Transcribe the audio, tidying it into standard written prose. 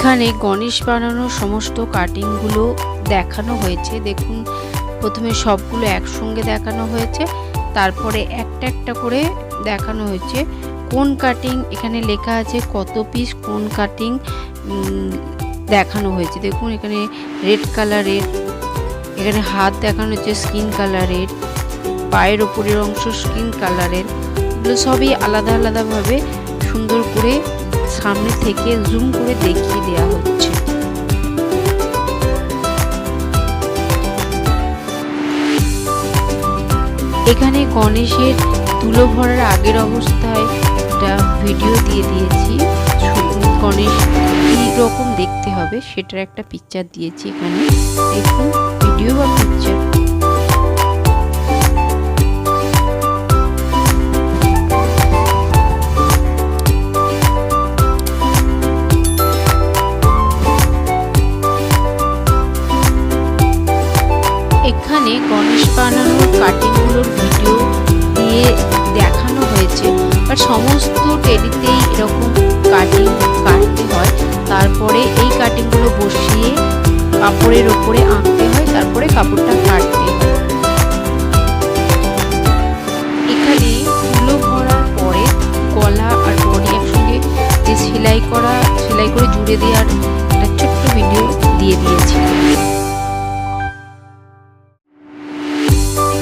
এখানে গণেশ বানানোর সমস্ত কাটিংগুলো দেখানো হয়েছে। দেখুন, প্রথমে সবগুলো একসঙ্গে দেখানো হয়েছে, তারপরে একটা একটা করে দেখানো হয়েছে কোন কাটিং, এখানে লেখা আছে কত পিস কোন কাটিং দেখানো হয়েছে। দেখুন এখানে রেড কালারের, এখানে হাত দেখানো হচ্ছে স্কিন কালারের, পায়ের ওপরের অংশ স্কিন কালারের, এগুলো সবই আলাদা আলাদাভাবে সুন্দর করে সামনে থেকে জুম করে দেখিয়ে দেওয়া হচ্ছে। এখানে গণেশের তুলো ভরার আগের অবস্থায় একটা ভিডিও দিয়ে দিয়েছি, গণেশ কী রকম দেখতে হবে সেটার একটা পিকচার দিয়েছি। এখানে দেখুন ভিডিও বা পিকচার। এখানে গণেশ বানানোর কাটিংগুলোর ভিডিও দিয়ে দেখানো হয়েছে, আর সমস্ত টেডিতেই এরকম কাটিং কাটতে হয়, তারপরে এই কাটিংগুলো বসিয়ে কাপড়ের ওপরে আঁকতে হয়, তারপরে কাপড়টা কাটতে হয়। এখানে তুলো ভরার পরে গলা আর বডি একসঙ্গে যে সেলাই করে জুড়ে দেওয়ার একটা ছোট্ট ভিডিও দিয়ে দিয়েছি।